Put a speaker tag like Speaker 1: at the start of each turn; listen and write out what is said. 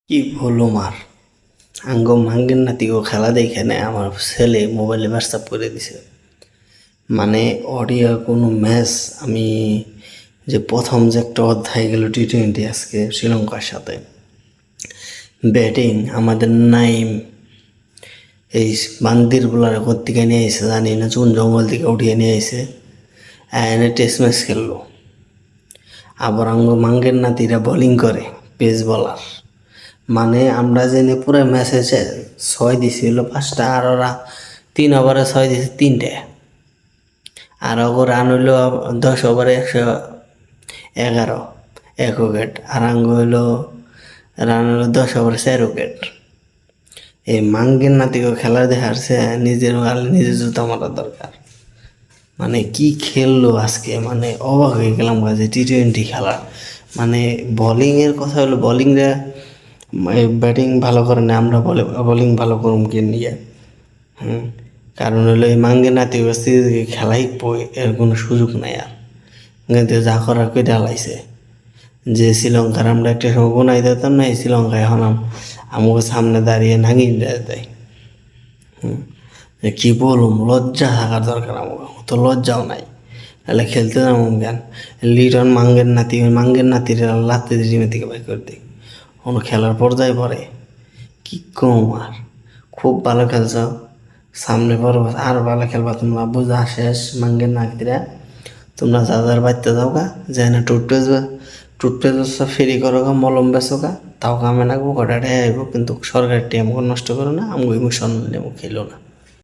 Speaker 1: কি বললো মার মাঙ্গের নাতিও খেলা দেখে নেয় আমার ছেলে মোবাইলে হোয়াটসঅ্যাপ করে দিছে। মানে অডিও কোনো ম্যাচ আমি যে প্রথম যে একটা অধ্যায় গেল টি-20 আজকে শ্রীলঙ্কার সাথে ব্যাটিং আমাদের নাইম এই বান্দির বোলার থেকে নিয়ে এসে জানি না চুন জঙ্গল থেকে উঠিয়ে নিয়ে এসে এনে টেস্ট ম্যাচ খেললো। আবার মাঙ্গের নাতিরা বোলিং করে পেস বলার। মানে আমরা জেনে পুরো ম্যাচে 6 দিছিল 5টা আর ওরা 3 ওভারে 6 দিছে 3টে। আর ওগো রান হইল 10 ওভারে 111 1 উইকেট। আর হইল রান হইলো 10 ওভারে 4 উইকেট। এই মাঙ্গের নাতিকে খেলা দেখাচ্ছে নিজের জুতা মারা দরকার। মানে কি খেললো আজকে, মানে অবাক হয়ে গেলাম কাজে টি-20 খেলা। মানে বোলিংয়ের কথা হলো বোলিংরা ব্যাটিং ভালো করে না, আমরা বোলিং ভালো করুম কে নিয়ে। কারণ হলো এই মাঙ্গে নাতি খেলাই এর কোনো সুযোগ নাই। আর কিন্তু যা করার কে ডালাইছে যে শ্রীলঙ্কার আমরা একটা সময় গোনাই দিতাম না, এই শ্রীলঙ্কা এখন আমাকে সামনে দাঁড়িয়ে নাঙিয়ে দেয়। কি বলুম, লজ্জা থাকার দরকার আমাকে, তো লজ্জাও নাই। তাহলে খেলতে যাবো কেন? লিটন মাঙ্গের নাতির লাত্তি জিমে থেকে বাই করে দিই কোনো খেলার পর্যায়ে পড়ে। কি কম আর খুব ভালো খেলছ, সামনে পর আর ভালো খেলবা তোমরা, বোঝা শেষ। মাঙ্গের নাতিরা তোমরা যাদের বাড়তে যাও গা, যে না টুথপেস্ট ফেরি করো গা, মলম বেচো গা, তাও কামে নাকবো কটাটাই আইব, কিন্তু সরকারের টিম নষ্ট করো না, আমি ইমোশনাল খেলো না।